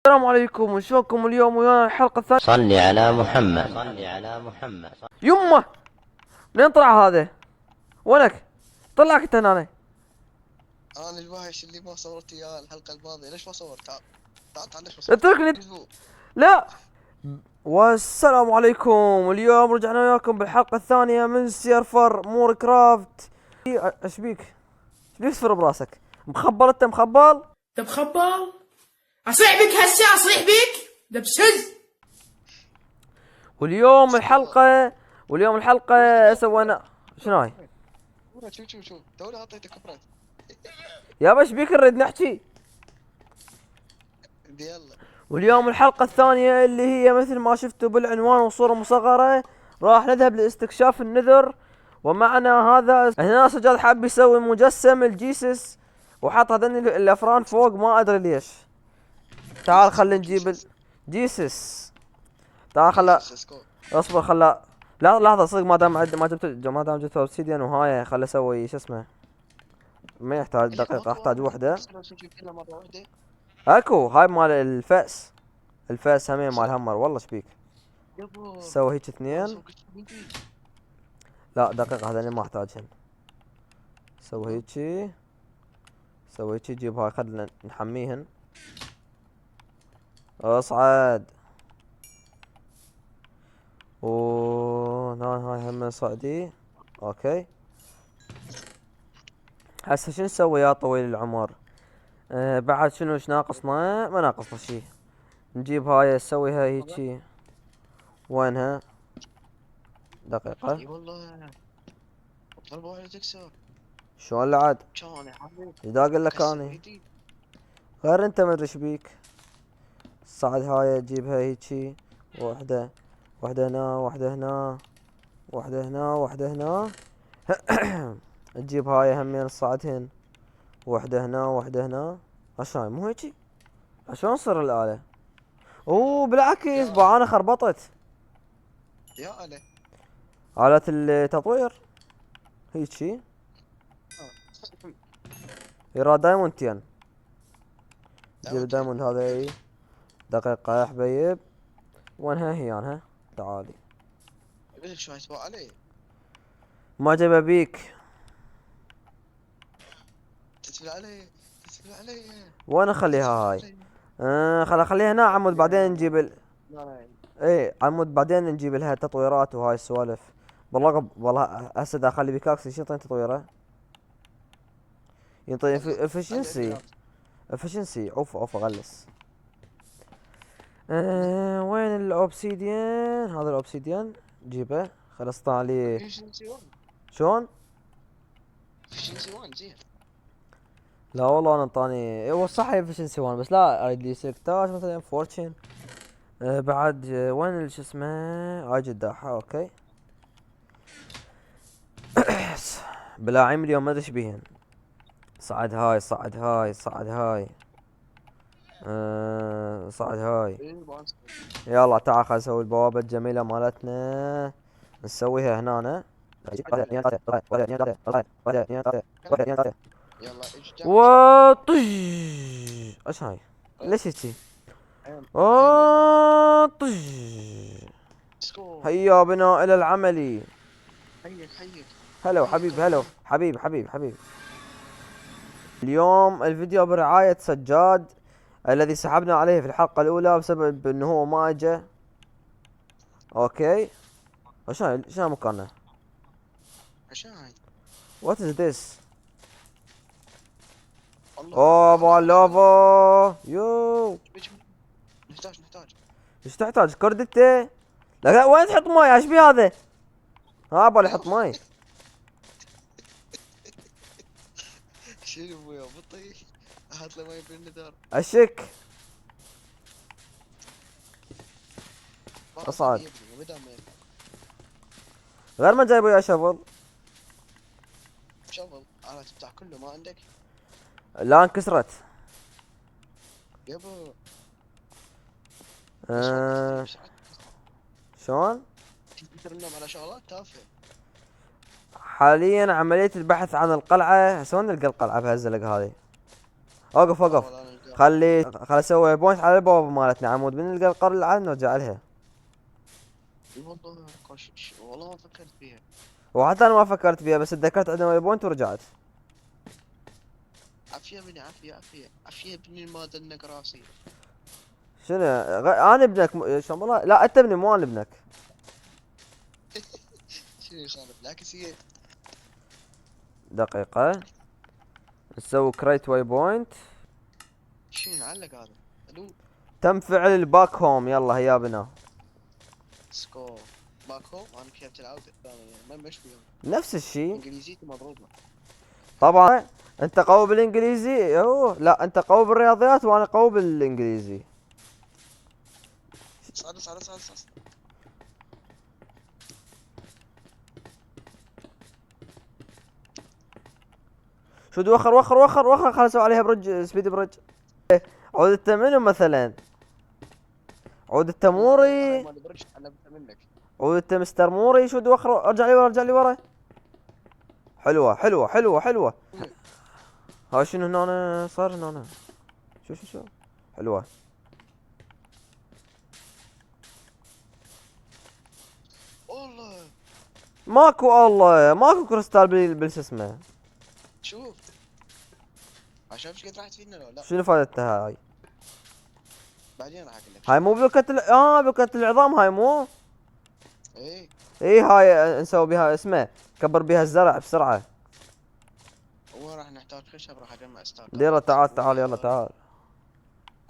السلام عليكم، وشلونكم اليوم ويانا الحلقة الثانية. صل على محمد. صل على محمد. يمه، منين طلع هذا؟ وينك؟ طلعك انت هنا. انا الوحش اللي ما صورت اياه الحلقه الماضيه، ليش ما صورت؟ تعال ليش ما صورت؟ اتركني. لا. والسلام عليكم، اليوم رجعنا وياكم بالحلقة الثانية من سيرفر مور كرافت. ايش بيك؟ ايش بيك صفر براسك؟ مخبل انت مخبل؟ انت مخبل؟ اصيح بك هسه، اصيح بك دبسز. واليوم الحلقة سوينا شنو هاي؟ شوف توني اعطيتك كبرات. يا باش بيك نريد نحكي. يلا. واليوم الحلقة الثانية اللي هي مثل ما شفتوا بالعنوان وصورة مصغرة، راح نذهب لاستكشاف النذر. ومعنا هذا هنا سجاد حاب يسوي مجسم الجيسس، وحط هذين الافران فوق ما ادري ليش. تعال خلينا نجيب الجيسس. تعال خلا اصبر خلا. لا لحظة صدق، ما دام جبت اوبسيديان وهاي خلي اسوي شو اسمه. ما يحتاج دقيقة، احتاج وحدة. اكو هاي مال الفاس همين مال همر. والله شبيك سوي هيك اثنين. لا دقيقة هذين ما احتاجهن. سوي هيجي، سوي هيجي، جيب هاي خلنا نحميهن. اصعد. هاي هم صعدي. اوكي. هسه شنو نسوي يا طويل العمر؟ بعد شنو ايش ناقصنا؟ ما ناقصنا شي. نجيب هاي نسويها هيجي. وينها؟ دقيقة. اي والله ضربة واحدة تكسر. شلون لعد؟ شلون يا حبيبي؟ ايش دا اقول لك اني؟ غير انت مدري ايش بيك. صعد هاي تجيبها هيجي. واحدة هنا، واحدة هنا، واحدة هنا، واحدة هنا. تجيب هاي همين تصعدهن. واحدة هنا، واحدة هنا. عشان مو هيجي؟ شلون تصير الآلة؟ اوه بالعكس با انا خربطت. يا اله آلة التطوير هيجي. يرى دايموندين. جيب الدايموند هذا. دقيقة يا حبيب. وينها هي انها؟ تعالي. قلت شو يسوى علي؟ ما جاب بيك. تسفل علي. وين اخليها هاي؟ خليها هنا عمود بعدين نجيب ايه عمود بعدين نجيب لها تطويرات وهاي السوالف. والله هسه دا اخلي بيكاكس ايش يعطيني تطويره؟ يعطيني افشنسي. اوف غلس. وين الاوبسيديان؟ هذا الاوبسيديان جيبه. خلص طلع لي. شلون؟ لا والله انا انطاني هو صح افشنسي 1 بس لا اريد لي سلكتاج مثلا فورتشن. بعد وين شو اسمه؟ هاي جداحة. اوكي. بلاعيم اليوم ما ادري ايش بيهن. صعد هاي صعد هاي. صعد هاي. يلا تعال خل نسوي البوابة الجميلة مالتنا. نسويها هنا. وطج. ايش هاي؟ ليش هيجي؟ طج. هيا بنا الى العمل. هلو حبيب، هلو حبيب. اليوم الفيديو برعاية سجاد الذي سحبنا عليه في الحلقة الأولى بسبب إنه هو ما أجا. أوكي. شنو مكاننا؟ What is this؟ اوه لوفو يو. نحتاج ايش تحتاج؟ كردته؟ لا وين تحط ماي؟ ايش بي هذا؟ ابغى احط ماي. شنو يا بطي؟ احط له ماي بالندار. اشك. اصعد. غير ما جايب وياه شفل. انا تفتح كله ما عندك؟ لا انكسرت. يابا شلون؟ تقدر تنام على شغلات تافهه. حاليا عملية البحث عن القلعة. هسه وين نلقى القلعة بهالزلق هذه؟ اوقف. خلي اسوي بوينت على البوابة مالتنا عمود، بنلقى القرية اللي عندنا نرجع لها. والله والله ما فكرت فيها. وحتى انا ما فكرت فيها، بس تذكرت عندنا ويب بوينت ورجعت. عافية بني عافية عافية عافية بني ما دنك راسي. شنو انا ابنك شلون والله؟ لا انت ابني مو انا ابنك. شنو يخالف بالعكس هي. دقيقة نسوي كريت واي بوينت. شنو علق هذا؟ الو تم فعل الباك هوم، يلا هيا بنا. سكور باك هوم. انا كتبت العودة ما مش فيهم. نفس الشيء انجليزيتي مضروبة. طبعا. انت قوي بالانجليزي، اوه لا انت قوي بالرياضيات وانا قوي بالانجليزي. صعد. شو بدي وخر خل اسوي عليها برج سبيد برج. عود التمنى مثلا، عود التموري، ما نبرج علمتها منك. عود مستر موري. شو بدي وخر؟ ارجع لي ورا. حلوة. ها شنو هنا أنا صار هنا أنا. شو حلوة. والله ماكو كريستال بالش اسمه. شوف عشان ايش قد راحت فينا لو لا. شنو فائدتها هاي؟ بعدين راح اقول لك. هاي مو بلوكة العظام هاي مو؟ ايه اي هاي نسوي بها اسمه كبر بها الزرع بسرعة. هو راح نحتاج خشب. راح اجمع ستار. ديرة تعال يلا تعال.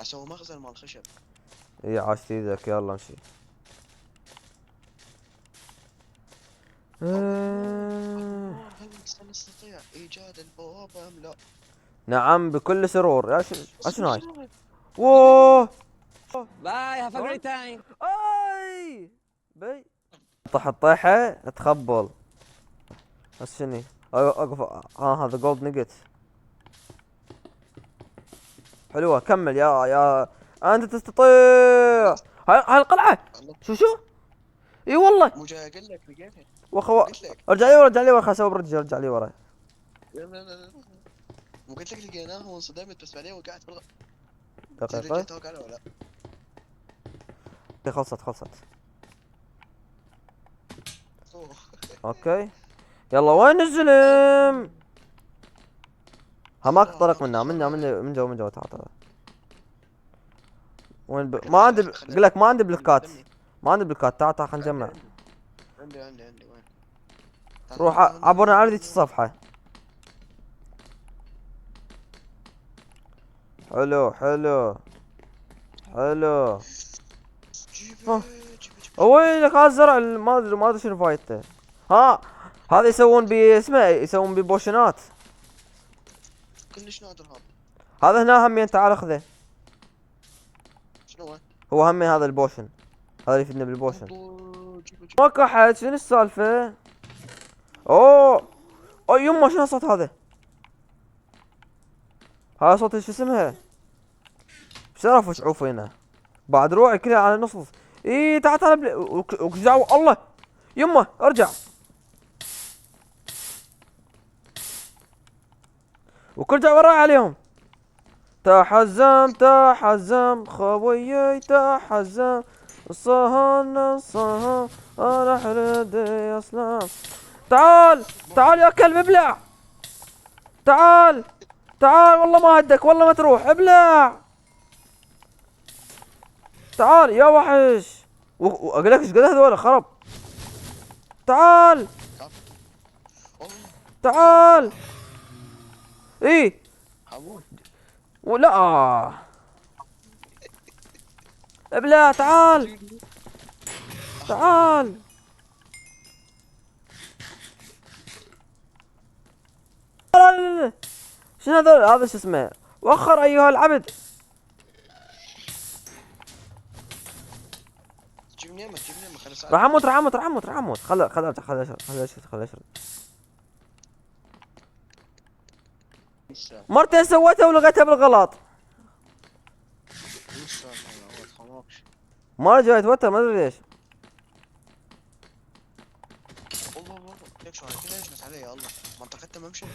اسوي مخزن مال خشب. اي عاشت ايدك يلا امشي. هل سنستطيع ايجاد البوابة ام لا؟ نعم بكل سرور. يا شنو هاي؟ وووه باي هاف ا جريت تايم. اي بي طح الطيحة تخبل. بس شني اقف. هذا جولد نيجت. حلوة كمل يا انت تستطيع. هاي القلعة. شو اي والله. مو جاي اقول لك لقيتها. وخو قلت لك ارجع لي ورا خل اسوي برج. ارجع لي ورا. لا مو قلت لك لقيناها وانصدمت بس بعدين وقعت بالغلط. دقيقة توقع عليه ولا خلصت. أوه. اوكي يلا وين الزلم؟ ماك طرق من جوا تعال. وين ما عندي قل لك ما عندي بلوكات. تعال خلينا نجمع. عندي وين؟ روح عبرنا على ذيك الصفحة. حلو وينك هذا الزرع ما ادري شنو فايدته. ها هذا يسوون ببوشنات. كلش نادر هذا. هذا هنا همين تعال اخذه. شنو هو همين هذا البوشن. هذا اللي يفيدنا بالبوشن. جيبه. ماكو احد. شنو السالفة؟ اوه يمه شنو الصوت هذا؟ هذا صوت شو اسمها؟ بشرف وشعوف هنا. بعد روعي كلها على نص. اي تعال وكجعوا الله. يمه ارجع. وكل جا وراي عليهم. تحزم خويي تحزم. الصهن انا حردي يا سلام. تعال يا كلب ابلع. تعال والله ما هدك والله ما تروح ابلع. تعال يا وحش. واقول لك ايش قد هذول خرب. تعال اي حمود ولا ابلع. تعال لا. شنو هذا شو اسمه؟ وخر ايها العبد. جيب نيمة خلي اساعدك. راح اموت. خل اشرد. مرتين سويتها ولقيتها بالغلط. ما رجعت وتر ما ادري ليش. الله ليك شو هاي كلها اجنت علي يا الله. منطقتنا ممشي.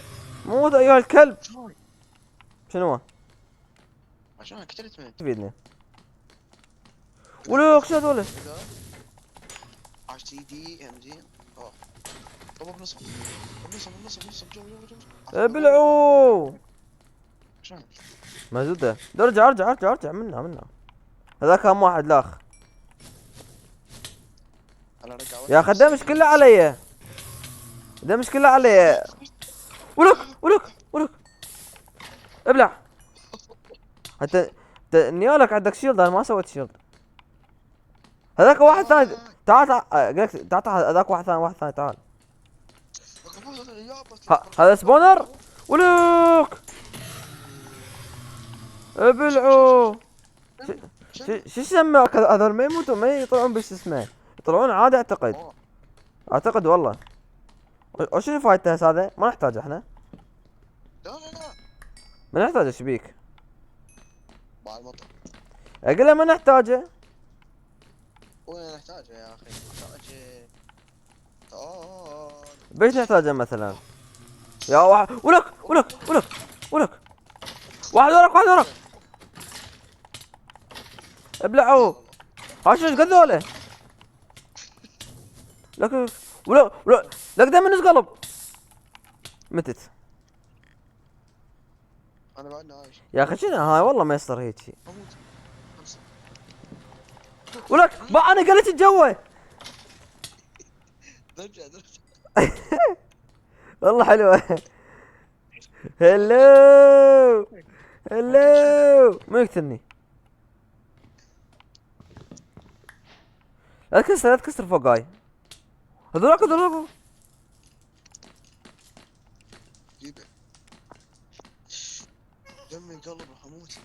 موت ايها الكلب. شنو عشان قتلت من تفيدني. ولوك شو هذول؟ عش سي دي ام زين. اه طب بنصب جو ابلعوا. عشان موجودة. ارجع منها. هذا كان واحد لاخ. انا رجع يا اخي ده مش كله علي. ولك. ابلع. حتى نيالك عندك شيلد، انا ما سويت شيلد. هذاك واحد ثاني. تعال قلت تعال هذاك واحد ثاني تعال. هذا سبونر. ولك. ابلعوا. شو اسمه هذول؟ ما يموتون، ما يطلعون بس اسمه، يطلعون عادي اعتقد والله. وش اللي فايته هذا؟ ما نحتاج احنا. لا ما نحتاج. ايش بيك؟ مع المطر. اقول له ما نحتاجه. وين نحتاجه يا اخي؟ نحتاجه. تعال. بيش نحتاجه مثلا. يا واحد. ولك. واحد وراك. ابلعوا. هاش ايش قد لك. لك دائما نسقلب. متت. انا بعدنا عايش. يا اخي شنو هاي؟ والله ما يصير هيك شيء. اموت. خلص. ولك انا قلت جوا. درجة والله حلوه. هلو. مو يقتلني. لا تكسر فوقاي. هذولاك. جيبه. دمي قلب راح اموت.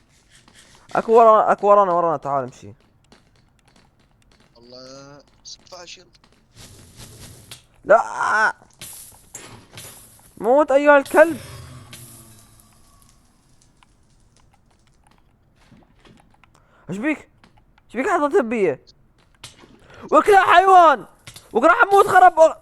اكو ورانا تعال امشي. الله فاشل. لا موت ايها الكلب. ايش بيك حطيت بيه؟ وكلا حيوان راح اموت. خرب.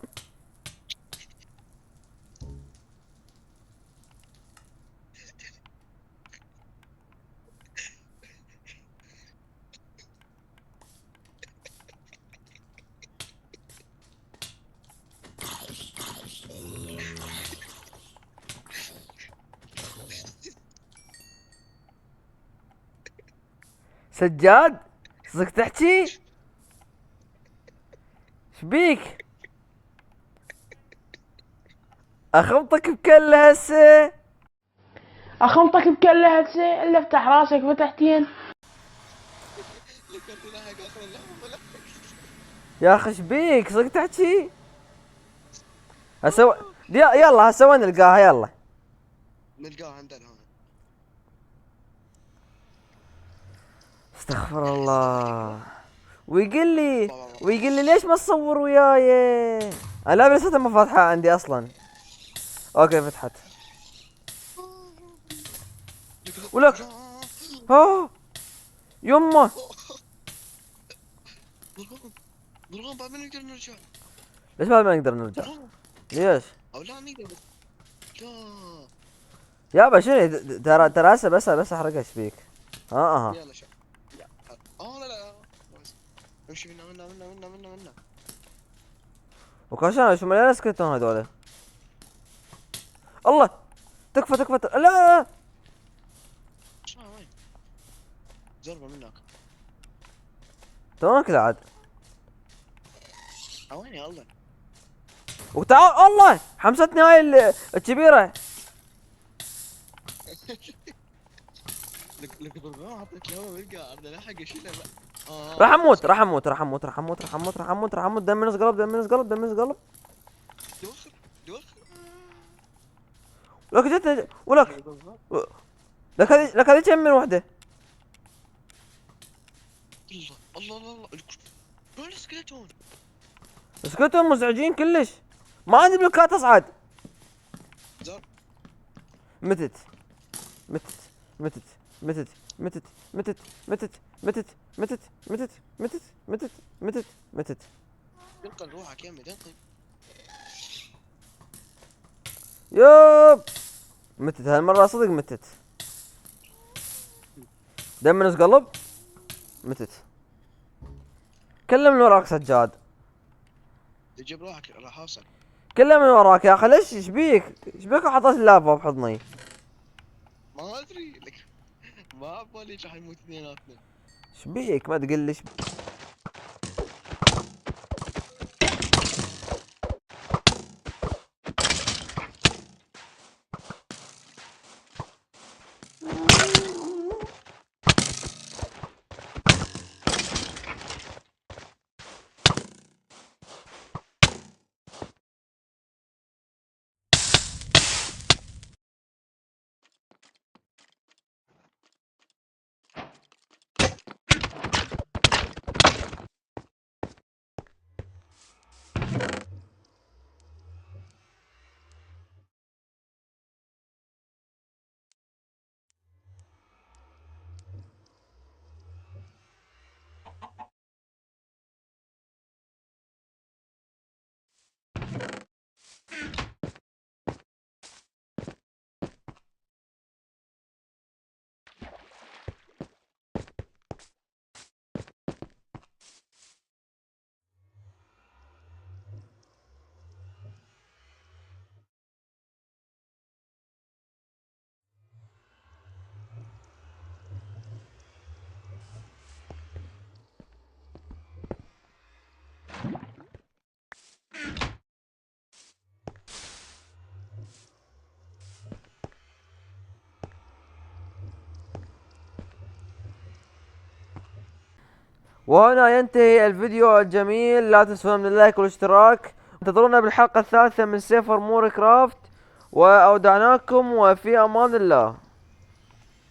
سجاد صدق تحكي؟ شبيك؟ اخبطك بكله هسه. اخنطك بكله هسه الا افتح راسك فتحتين. يا اخي شبيك؟ صدق تحكي؟ يلا هسه وين نلقاها؟ يلا نلقاها عندنا هون. استغفر الله. ويقول لي ليش ما تصور وياي؟ انا لا لساتها ما فاتحه عندي اصلا. اوكي فتحت. ولك. ها يمه. برغم بعد ما نقدر نرجع. ليش بعد ما نقدر نرجع؟ ليش؟ او لا نقدر. لا يابا شنو؟ ترى هسه بس احرقها. ايش بيك؟ يلا شوف. لا امشي منا. وكاشان شو مليان سكرتون هذول. الله. تكفى لا. وين؟ زربه منك. تمام كذا عاد. وين يا الله؟ وتعال الله حمستني هاي الكبيرة. لك برغم حطيت له ويلقى ارض الحق اشيلها بقى. راح اموت. دم نص قلب. دوخر. لك جت ولك. لك هذه كم من وحده. الله وين السكيلتون؟ سكتهم مزعجين كلش. ما عندي بلوكات اصعد. زر. متت. ينقل روحك يمي ينقل. يوب. متت هالمرة صدق متت. دائما قلب. متت. كله من وراك سجاد. تجيب روحك راح اوصل. كله من وراك يا اخي، ليش ايش بيك؟ ايش بيك حطيت اللافا بحضني؟ ما ادري لك. ما بالي راح نموت اثنيناتنا. ايش بيك؟ ما تقول لي ايش بيك؟ وهنا ينتهي الفيديو الجميل، لا تنسون من اللايك والاشتراك. انتظرونا بالحلقة الثالثة من سيفر مور كرافت، وأودعناكم وفي أمان الله.